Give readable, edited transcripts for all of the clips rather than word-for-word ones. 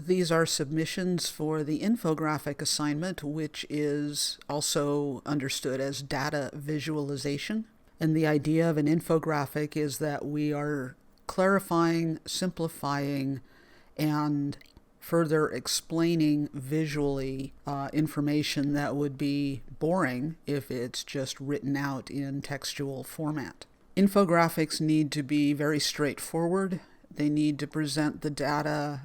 These are submissions for the infographic assignment, which is also understood as data visualization. And the idea of an infographic is that we are clarifying, simplifying, and further explaining visually information that would be boring if it's just written out in textual format. Infographics need to be very straightforward. They need to present the data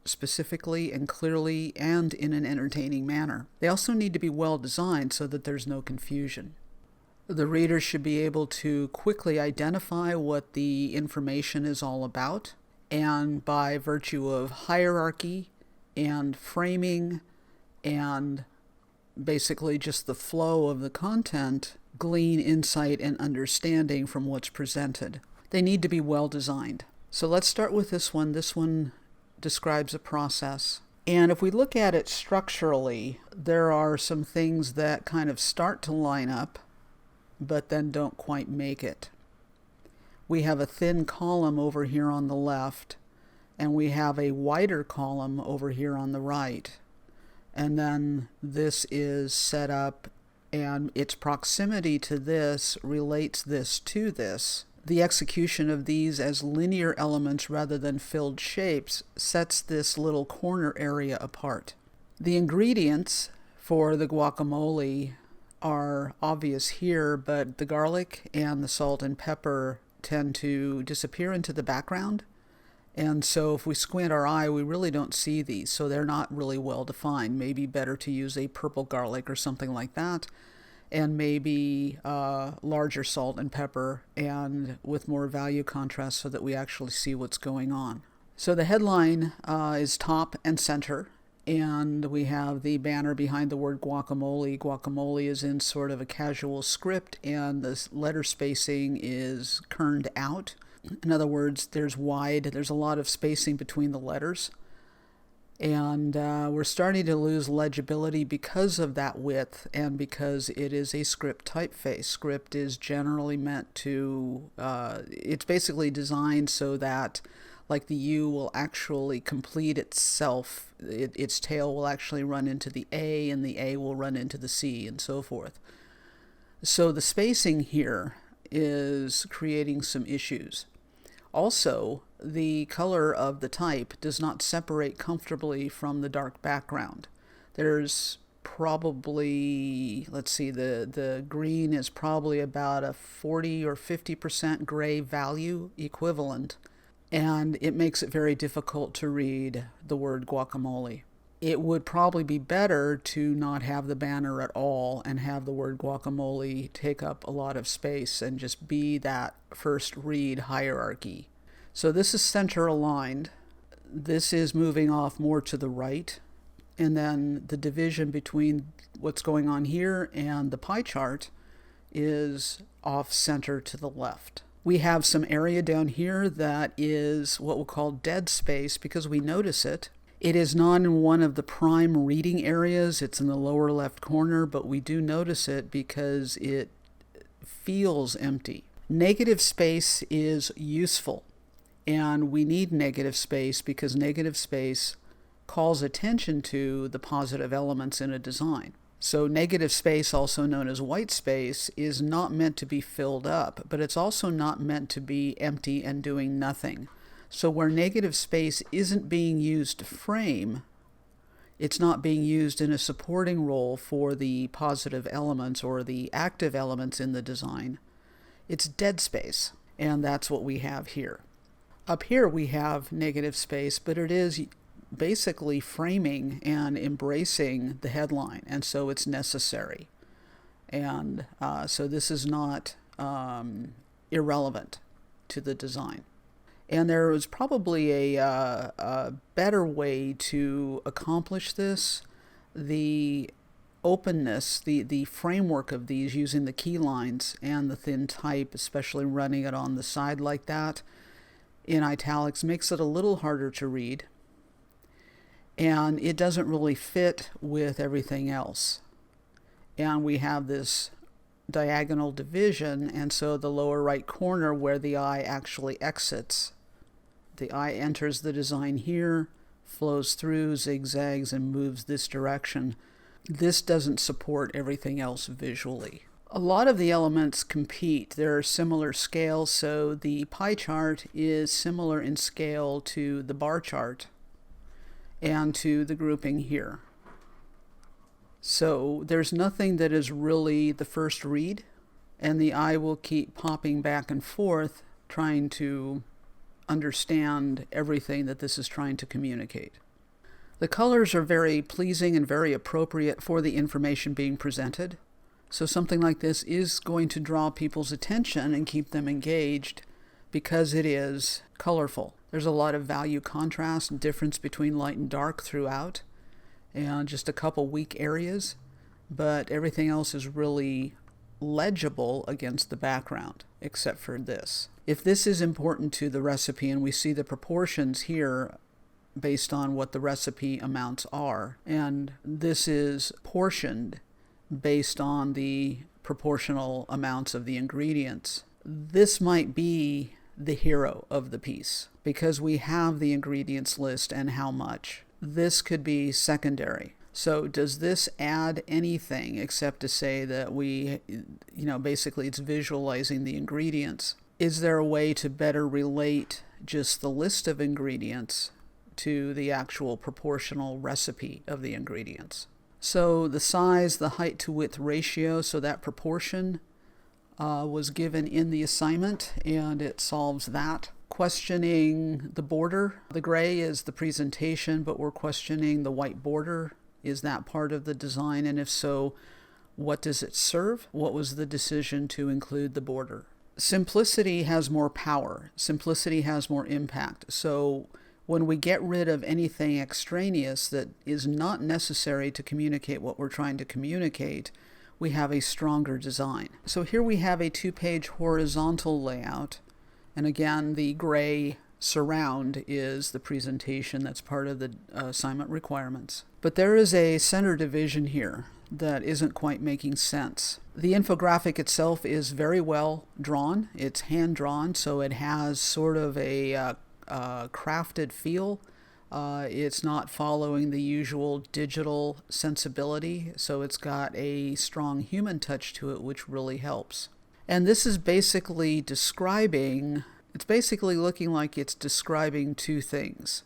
specifically and clearly and in an entertaining manner. They also need to be well designed so that there's no confusion. The reader should be able to quickly identify what the information is all about, and by virtue of hierarchy and framing and basically just the flow of the content, glean insight and understanding from what's presented. They need to be well designed. So let's start with this one. This one describes a process. And if we look at it structurally, there are some things that kind of start to line up, but then don't quite make it. We have a thin column over here on the left, and we have a wider column over here on the right. And then this is set up, and its proximity to this relates this to this. The execution of these as linear elements rather than filled shapes sets this little corner area apart. The ingredients for the guacamole are obvious here, but the garlic and the salt and pepper tend to disappear into the background. And so if we squint our eye, we really don't see these, so they're not really well defined. Maybe better to use a purple garlic or something like that, and maybe larger salt and pepper and with more value contrast so that we actually see what's going on. So the headline is top and center, and we have the banner behind the word guacamole. Guacamole is in sort of a casual script, and the letter spacing is kerned out. In other words, there's a lot of spacing between the letters. And we're starting to lose legibility because of that width and because it is a script typeface. Script is generally meant to, it's basically designed so that like the U will actually complete itself. Its tail will actually run into the A, and the A will run into the C, and so forth. So the spacing here is creating some issues. Also, the color of the type does not separate comfortably from the dark background. There's probably, let's see, the green is probably about a 40 or 50% gray value equivalent, and it makes it very difficult to read the word guacamole. It would probably be better to not have the banner at all and have the word guacamole take up a lot of space and just be that first read hierarchy. So this is center aligned. This is moving off more to the right. And then the division between what's going on here and the pie chart is off center to the left. We have some area down here that is what we'll call dead space because we notice it. It is not in one of the prime reading areas. It's in the lower left corner, but we do notice it because it feels empty. Negative space is useful, and we need negative space because negative space calls attention to the positive elements in a design. So negative space, also known as white space, is not meant to be filled up, but it's also not meant to be empty and doing nothing. So where negative space isn't being used to frame, it's not being used in a supporting role for the positive elements or the active elements in the design. It's dead space, and that's what we have here. Up here we have negative space, but it is basically framing and embracing the headline, and so it's necessary. And so this is not irrelevant to the design. And there was probably a better way to accomplish this. The openness, the framework of these using the key lines and the thin type, especially running it on the side like that in italics, makes it a little harder to read. And it doesn't really fit with everything else. And we have this diagonal division, and so the lower right corner where the eye actually exits. The eye enters the design here, flows through, zigzags, and moves this direction. This doesn't support everything else visually. A lot of the elements compete. There are similar scales, so the pie chart is similar in scale to the bar chart and to the grouping here. So there's nothing that is really the first read, and the eye will keep popping back and forth trying to understand everything that this is trying to communicate. The colors are very pleasing and very appropriate for the information being presented. So something like this is going to draw people's attention and keep them engaged because it is colorful. There's a lot of value contrast and difference between light and dark throughout, and just a couple weak areas, but everything else is really legible against the background, except for this. If this is important to the recipe, and we see the proportions here based on what the recipe amounts are, and this is portioned based on the proportional amounts of the ingredients, this might be the hero of the piece because we have the ingredients list and how much. This could be secondary. So does this add anything except to say that basically it's visualizing the ingredients? Is there a way to better relate just the list of ingredients to the actual proportional recipe of the ingredients? So the size, the height to width ratio, so that proportion was given in the assignment, and it solves that. Questioning the border. The gray is the presentation, but we're questioning the white border. Is that part of the design? And if so, what does it serve? What was the decision to include the border? Simplicity has more power. Simplicity has more impact. So when we get rid of anything extraneous that is not necessary to communicate what we're trying to communicate, we have a stronger design. So here we have a 2-page horizontal layout. And again, the gray surround is the presentation that's part of the assignment requirements. But there is a center division here that isn't quite making sense. The infographic itself is very well drawn. It's hand drawn, so it has sort of a crafted feel. It's not following the usual digital sensibility, so it's got a strong human touch to it, which really helps. And this is basically looking like it's describing two things: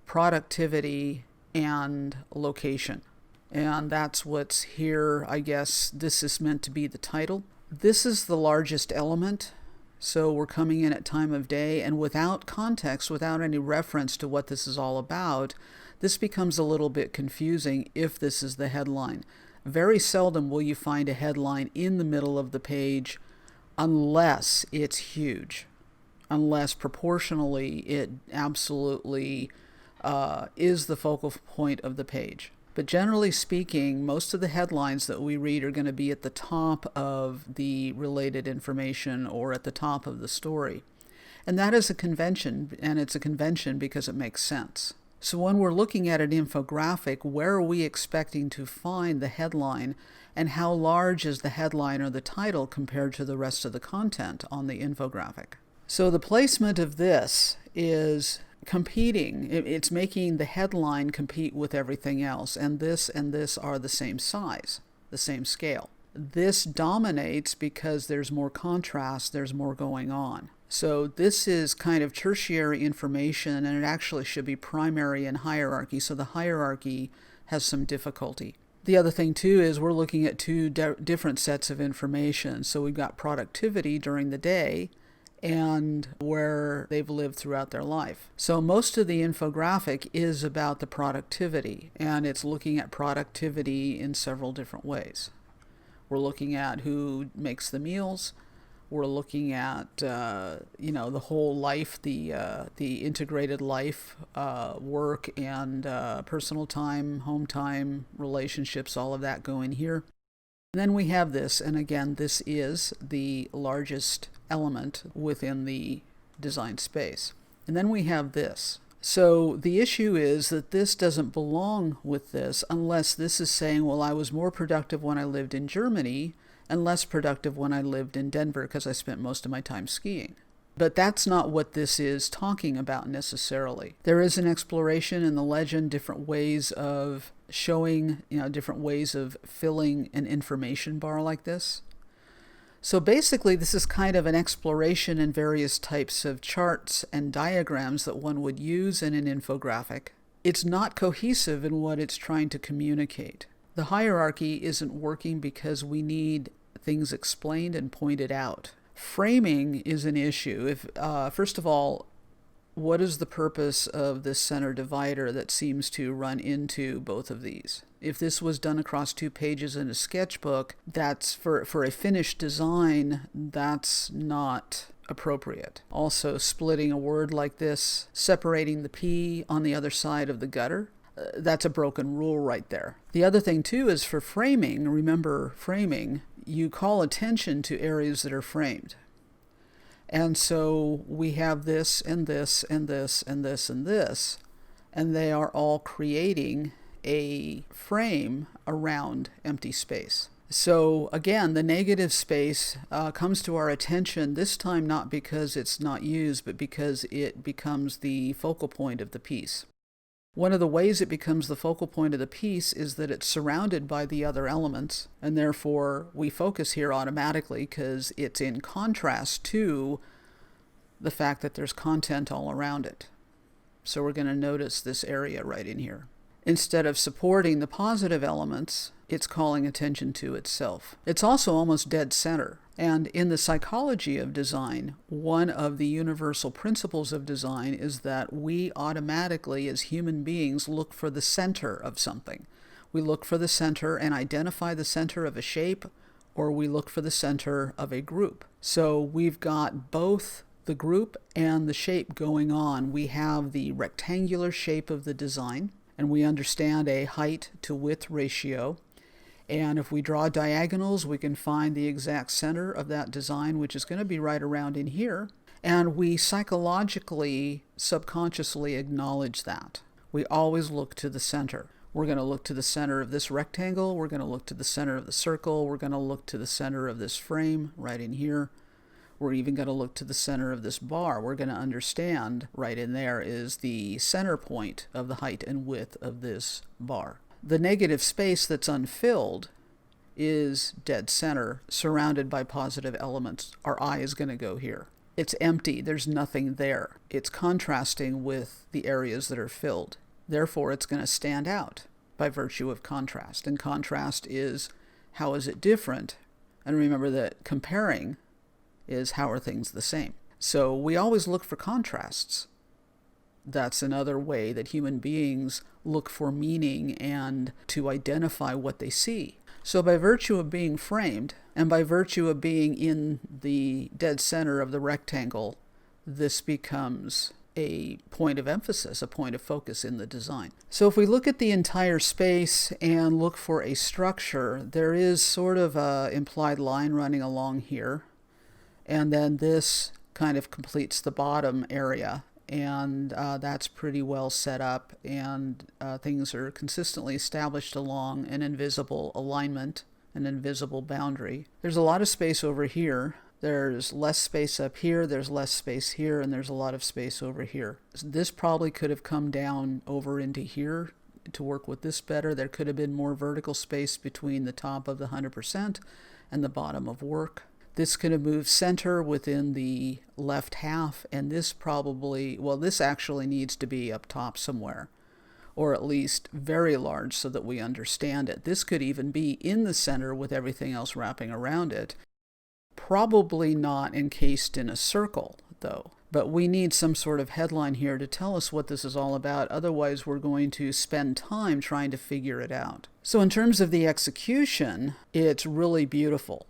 productivity and location. And that's what's here. I guess this is meant to be the title. This is the largest element. So we're coming in at time of day, and without context, without any reference to what this is all about, this becomes a little bit confusing if this is the headline. Very seldom will you find a headline in the middle of the page unless it's huge, unless proportionally it absolutely is the focal point of the page. But generally speaking, most of the headlines that we read are going to be at the top of the related information or at the top of the story. And that is a convention, and it's a convention because it makes sense. So when we're looking at an infographic, where are we expecting to find the headline, and how large is the headline or the title compared to the rest of the content on the infographic? So the placement of this is competing. It's making the headline compete with everything else, and this are the same size, the same scale. This dominates because there's more contrast, there's more going on. So this is kind of tertiary information, and it actually should be primary in hierarchy, so the hierarchy has some difficulty. The other thing too is we're looking at two different sets of information. So we've got productivity during the day and where they've lived throughout their life. So most of the infographic is about the productivity, and it's looking at productivity in several different ways. We're looking at who makes the meals. We're looking at the whole life, the integrated life, work and personal time, home time, relationships, all of that going here. And then we have this, and again, this is the largest element within the design space. And then we have this. So the issue is that this doesn't belong with this unless this is saying, well, I was more productive when I lived in Germany and less productive when I lived in Denver because I spent most of my time skiing. But that's not what this is talking about necessarily. There is an exploration in the legend, different ways of showing, different ways of filling an information bar like this. So basically, this is kind of an exploration in various types of charts and diagrams that one would use in an infographic. It's not cohesive in what it's trying to communicate. The hierarchy isn't working because we need things explained and pointed out. Framing is an issue. First of all, what is the purpose of this center divider that seems to run into both of these? If this was done across 2 pages in a sketchbook, that's for a finished design, that's not appropriate. Also, splitting a word like this, separating the P on the other side of the gutter, that's a broken rule right there. The other thing too is for framing, remember framing, you call attention to areas that are framed. And so we have this and this and this and this and this, and they are all creating a frame around empty space. So again, the negative space comes to our attention, this time not because it's not used, but because it becomes the focal point of the piece. One of the ways it becomes the focal point of the piece is that it's surrounded by the other elements, and therefore we focus here automatically because it's in contrast to the fact that there's content all around it. So we're going to notice this area right in here. Instead of supporting the positive elements, it's calling attention to itself. It's also almost dead center. And in the psychology of design, one of the universal principles of design is that we automatically, as human beings, look for the center of something. We look for the center and identify the center of a shape, or we look for the center of a group. So we've got both the group and the shape going on. We have the rectangular shape of the design, and we understand a height to width ratio. And if we draw diagonals, we can find the exact center of that design, which is going to be right around in here. And we psychologically, subconsciously acknowledge that. We always look to the center. We're going to look to the center of this rectangle. We're going to look to the center of the circle. We're going to look to the center of this frame right in here. We're even going to look to the center of this bar. We're going to understand right in there is the center point of the height and width of this bar. The negative space that's unfilled is dead center, surrounded by positive elements. Our eye is going to go here. It's empty. There's nothing there. It's contrasting with the areas that are filled. Therefore, it's going to stand out by virtue of contrast. And contrast is, how is it different? And remember that comparing is, how are things the same? So we always look for contrasts. That's another way that human beings look for meaning and to identify what they see. So by virtue of being framed, and by virtue of being in the dead center of the rectangle, this becomes a point of emphasis, a point of focus in the design. So if we look at the entire space and look for a structure, there is sort of an implied line running along here. And then this kind of completes the bottom area. And that's pretty well set up, and things are consistently established along an invisible alignment, an invisible boundary. There's a lot of space over here. There's less space up here, there's less space here, and there's a lot of space over here. This probably could have come down over into here to work with this better. There could have been more vertical space between the top of the 100% and the bottom of work. This could have moved center within the left half, and this probably, well, this actually needs to be up top somewhere, or at least very large so that we understand it. This could even be in the center with everything else wrapping around it. Probably not encased in a circle, though. But we need some sort of headline here to tell us what this is all about. Otherwise, we're going to spend time trying to figure it out. So in terms of the execution, it's really beautiful,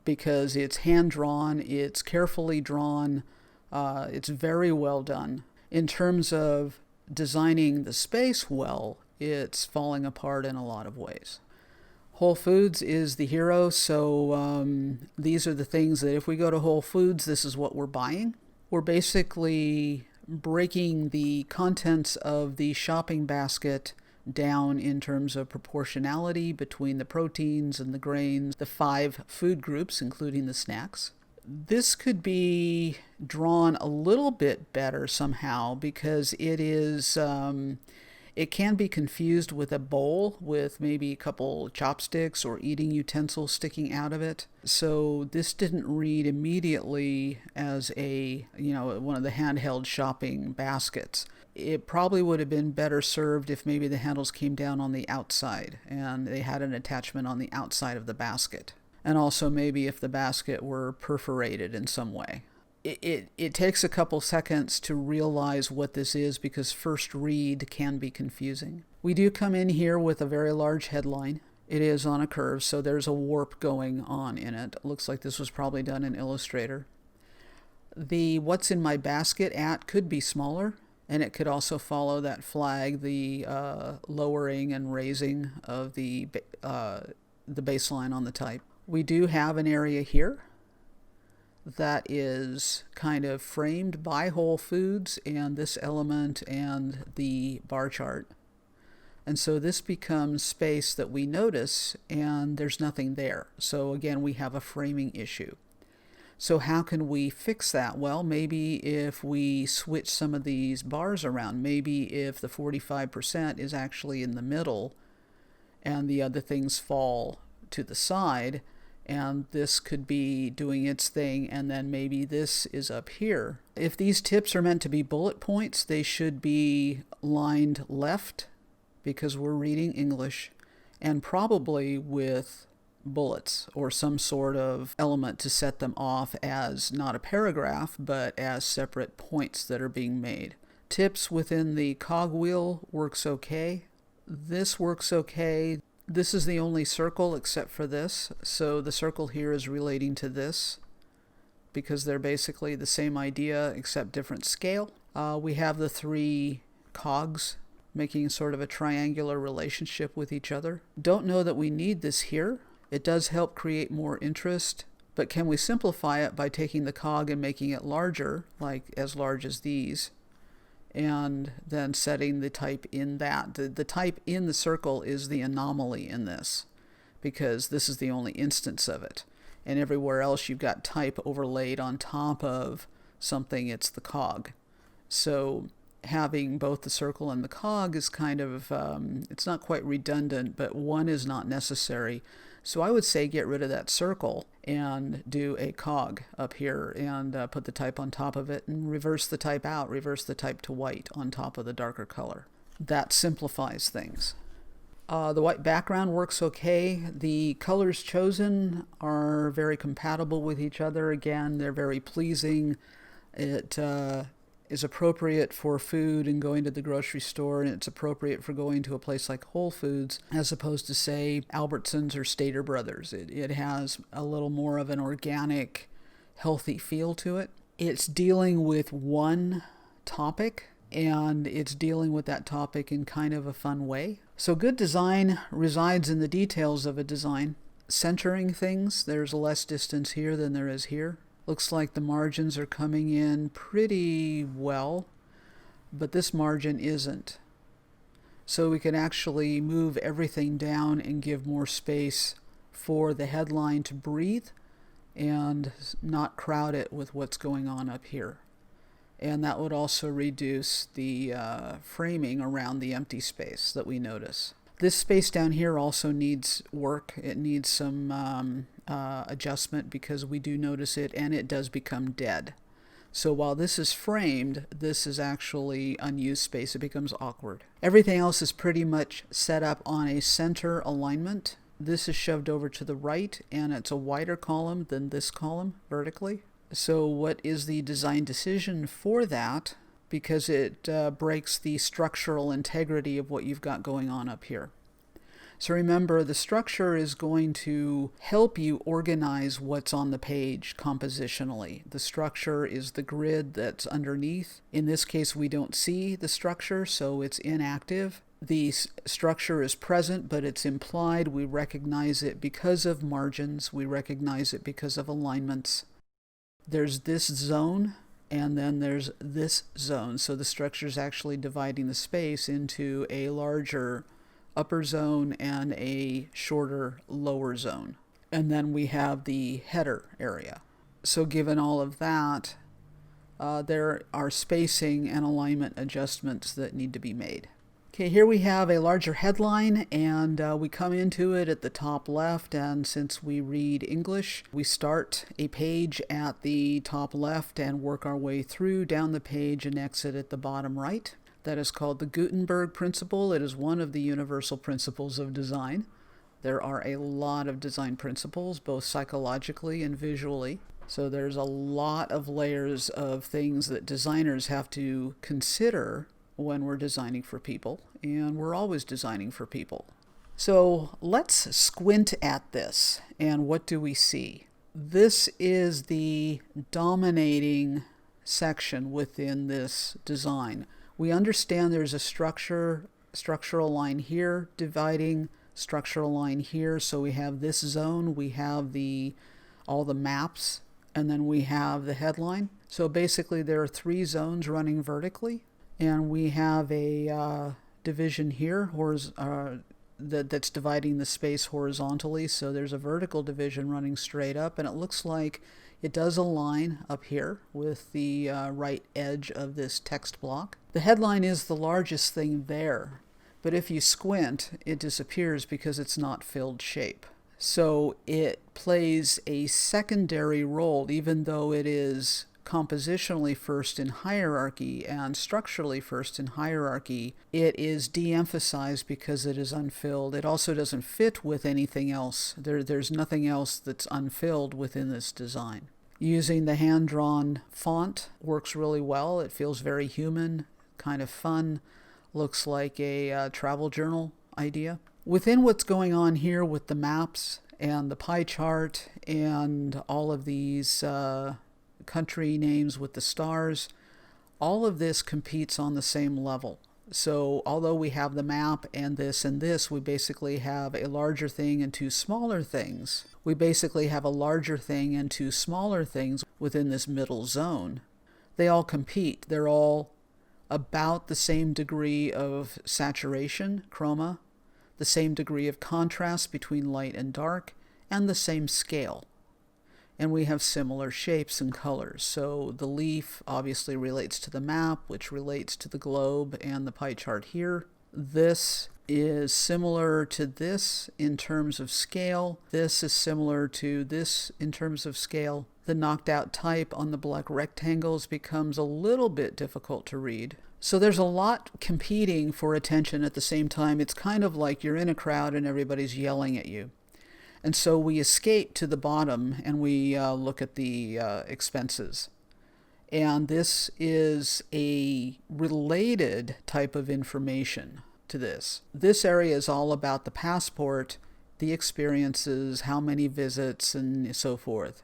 because it's hand-drawn, it's carefully drawn, it's very well done. In terms of designing the space well, it's falling apart in a lot of ways. Whole Foods is the hero, so these are the things that if we go to Whole Foods, this is what we're buying. We're basically breaking the contents of the shopping basket down in terms of proportionality between the proteins and the grains, the 5 food groups, including the snacks. This could be drawn a little bit better somehow because it can be confused with a bowl with maybe a couple chopsticks or eating utensils sticking out of it. So this didn't read immediately as one of the handheld shopping baskets. It probably would have been better served if maybe the handles came down on the outside and they had an attachment on the outside of the basket. And also maybe if the basket were perforated in some way. It takes a couple seconds to realize what this is because first read can be confusing. We do come in here with a very large headline. It is on a curve, so there's a warp going on in it. It looks like this was probably done in Illustrator. The what's in my basket at could be smaller, and it could also follow that flag, the lowering and raising of the baseline on the type. We do have an area here that is kind of framed by Whole Foods and this element and the bar chart. And so this becomes space that we notice and there's nothing there. So again, we have a framing issue. So how can we fix that? Well, maybe if we switch some of these bars around, maybe if the 45% is actually in the middle and the other things fall to the side, and this could be doing its thing, and then maybe this is up here. If these tips are meant to be bullet points, they should be lined left because we're reading English, and probably with bullets or some sort of element to set them off as not a paragraph, but as separate points that are being made. Tips within the cogwheel works okay. This works okay. This is the only circle except for this, so the circle here is relating to this because they're basically the same idea except different scale. We have the three cogs making sort of a triangular relationship with each other. Don't know that we need this here. It does help create more interest, but can we simplify it by taking the cog and making it larger, like as large as these? And then setting the type in that. The type in the circle is the anomaly in this because this is the only instance of it. And everywhere else you've got type overlaid on top of something, it's the cog. So having both the circle and the cog is kind of, it's not quite redundant, but one is not necessary. So I would say get rid of that circle and do a cog up here and put the type on top of it and reverse the type out, reverse the type to white on top of the darker color. That simplifies things. The white background works okay. The colors chosen are very compatible with each other. Again, they're very pleasing. It is appropriate for food and going to the grocery store, and it's appropriate for going to a place like Whole Foods as opposed to, say, Albertsons or Stater Brothers. It has a little more of an organic, healthy feel to it. It's dealing with one topic, and it's dealing with that topic in kind of a fun way. So good design resides in the details of a design. Centering things, there's less distance here than there is here. Looks like the margins are coming in pretty well, but this margin isn't. So we can actually move everything down and give more space for the headline to breathe and not crowd it with what's going on up here. And that would also reduce the framing around the empty space that we notice. This space down here also needs work. It needs some adjustment because we do notice it and it does become dead. So while this is framed, this is actually unused space. It becomes awkward. Everything else is pretty much set up on a center alignment. This is shoved over to the right and it's a wider column than this column vertically. So what is the design decision for that? Because it breaks the structural integrity of what you've got going on up here. So remember, the structure is going to help you organize what's on the page compositionally. The structure is the grid that's underneath. In this case, we don't see the structure, so it's inactive. The structure is present, but it's implied. We recognize it because of margins. We recognize it because of alignments. There's this zone, and then there's this zone. So the structure is actually dividing the space into a larger upper zone and a shorter lower zone. And then we have the header area. So given all of that, there are spacing and alignment adjustments that need to be made. Okay, here we have a larger headline, and we come into it at the top left, and since we read English, we start a page at the top left and work our way through down the page and exit at the bottom right. That is called the Gutenberg Principle. It is one of the universal principles of design. There are a lot of design principles, both psychologically and visually. So there's a lot of layers of things that designers have to consider when we're designing for people, and we're always designing for people. So let's squint at this, and what do we see? This is the dominating section within this design. We understand there's a structural line here, dividing structural line here. So we have this zone, we have all the maps, and then we have the headline. So basically there are 3 zones running vertically, and we have a division here that's dividing the space horizontally. So there's a vertical division running straight up, and it looks like it does align up here with the right edge of this text block. The headline is the largest thing there, but if you squint, it disappears because it's not filled shape. So it plays a secondary role, even though it is compositionally first in hierarchy and structurally first in hierarchy. It is de-emphasized because it is unfilled. It also doesn't fit with anything else. There's nothing else that's unfilled within this design. Using the hand-drawn font works really well. It feels very human, kind of fun. Looks like a travel journal idea. Within what's going on here with the maps and the pie chart and all of these country names with the stars, all of this competes on the same level. So although we have the map and this, we basically have a larger thing and 2 smaller things. We basically have a larger thing and 2 smaller things within this middle zone. They all compete. They're all about the same degree of saturation, chroma, the same degree of contrast between light and dark, and the same scale. And we have similar shapes and colors. So the leaf obviously relates to the map, which relates to the globe and the pie chart here. This is similar to this in terms of scale. This is similar to this in terms of scale. The knocked out type on the black rectangles becomes a little bit difficult to read. So there's a lot competing for attention at the same time. It's kind of like you're in a crowd and everybody's yelling at you. And so we escape to the bottom and we look at the expenses. And this is a related type of information to this. This area is all about the passport, the experiences, how many visits, and so forth.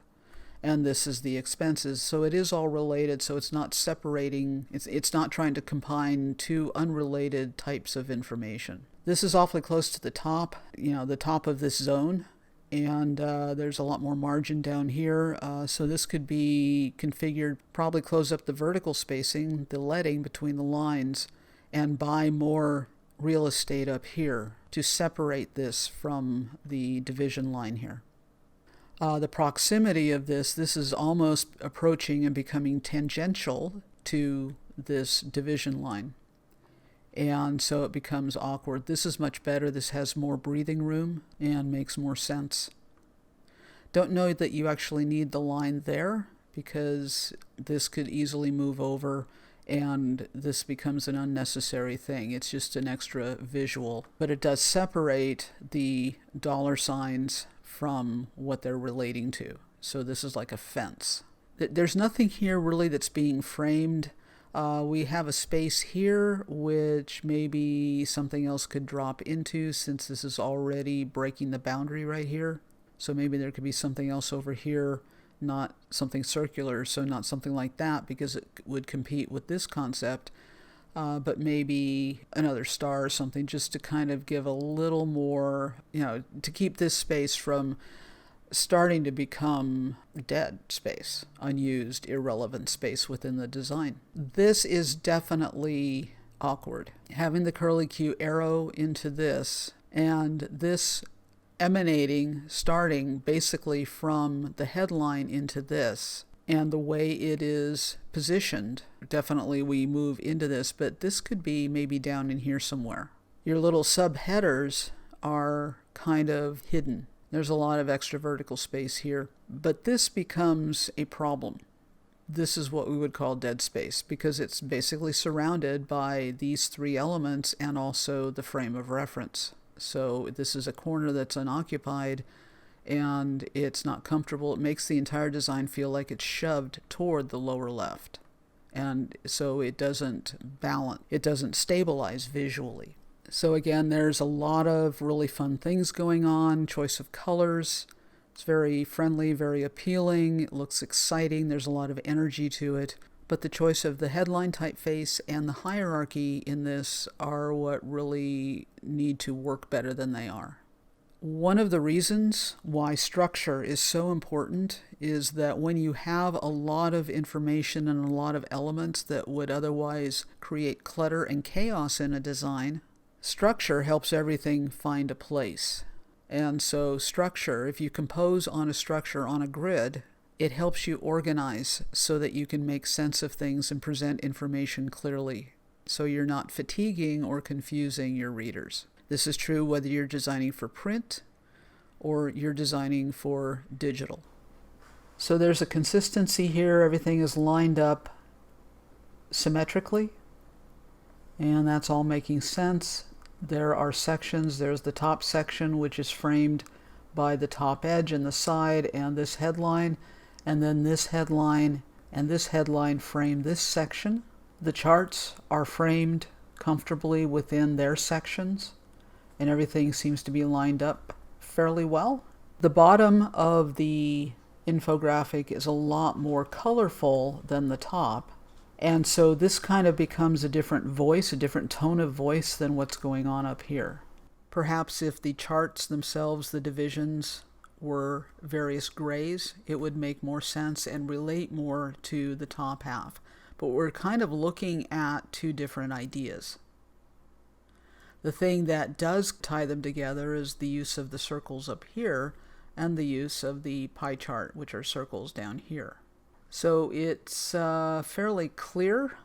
And this is the expenses. So it is all related. So it's not separating, it's not trying to combine 2 unrelated types of information. This is awfully close to the top, the top of this zone. And there's a lot more margin down here. So this could be configured, probably close up the vertical spacing, the leading between the lines, and buy more real estate up here to separate this from the division line here. The proximity of this is almost approaching and becoming tangential to this division line. And so it becomes awkward. This is much better. This has more breathing room and makes more sense. Don't know that you actually need the line there because this could easily move over and this becomes an unnecessary thing. It's just an extra visual. But it does separate the dollar signs from what they're relating to. So this is like a fence. There's nothing here really that's being framed. We have a space here which maybe something else could drop into since this is already breaking the boundary right here. So maybe there could be something else over here, not something circular, so not something like that because it would compete with this concept, but maybe another star or something just to kind of give a little more, to keep this space from starting to become dead space, unused, irrelevant space within the design. This is definitely awkward. Having the curly Q arrow into this and this starting basically from the headline into this, and the way it is positioned. Definitely we move into this, but this could be maybe down in here somewhere. Your little subheaders are kind of hidden. There's a lot of extra vertical space here, but this becomes a problem. This is what we would call dead space, because it's basically surrounded by these three elements and also the frame of reference. So this is a corner that's unoccupied and it's not comfortable. It makes the entire design feel like it's shoved toward the lower left. And so it doesn't balance, it doesn't stabilize visually. So again, there's a lot of really fun things going on. Choice of colors. It's very friendly, very appealing. It looks exciting. There's a lot of energy to it. But the choice of the headline typeface and the hierarchy in this are what really need to work better than they are. One of the reasons why structure is so important is that when you have a lot of information and a lot of elements that would otherwise create clutter and chaos in a design, structure helps everything find a place. And so structure, if you compose on a structure on a grid, it helps you organize so that you can make sense of things and present information clearly, so you're not fatiguing or confusing your readers. This is true whether you're designing for print or you're designing for digital. So there's a consistency here. Everything is lined up symmetrically, and that's all making sense. There are sections. There's the top section, which is framed by the top edge and the side and this headline, and then this headline and this headline frame this section. The charts are framed comfortably within their sections, and everything seems to be lined up fairly well. The bottom of the infographic is a lot more colorful than the top, and so this kind of becomes a different voice, a different tone of voice than what's going on up here. Perhaps if the charts themselves, the divisions, were various grays, it would make more sense and relate more to the top half. But we're kind of looking at two different ideas. The thing that does tie them together is the use of the circles up here and the use of the pie chart, which are circles down here. So it's fairly clear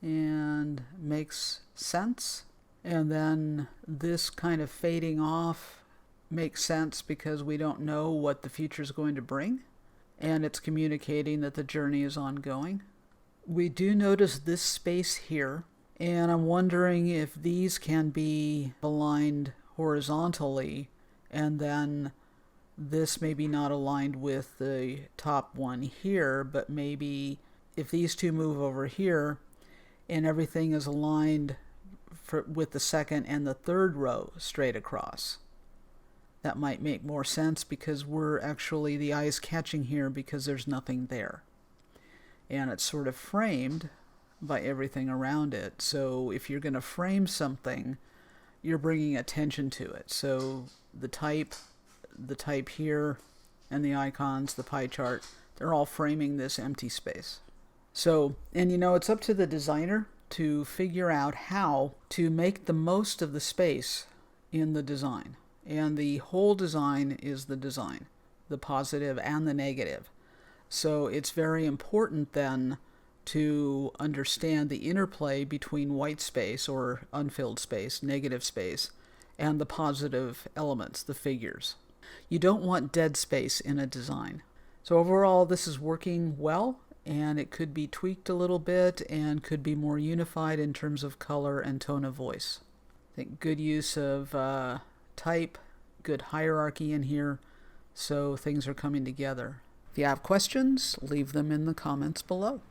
and makes sense. And then this kind of fading off makes sense because we don't know what the future is going to bring, and it's communicating that the journey is ongoing. We do notice this space here, and I'm wondering if these can be aligned horizontally, and then this may be not aligned with the top one here, but maybe if these two move over here and everything is aligned with the second and the third row straight across. That might make more sense because we're actually, the eye is catching here because there's nothing there. And it's sort of framed by everything around it. So if you're going to frame something, you're bringing attention to it. So the type here, and the icons, the pie chart, they're all framing this empty space. So, and you know, it's up to the designer to figure out how to make the most of the space in the design. And the whole design is the design, the positive and the negative. So it's very important then to understand the interplay between white space or unfilled space, negative space, and the positive elements, the figures. You don't want dead space in a design. So overall, this is working well, and it could be tweaked a little bit and could be more unified in terms of color and tone of voice. I think good use of type, good hierarchy in here, so things are coming together. If you have questions, leave them in the comments below.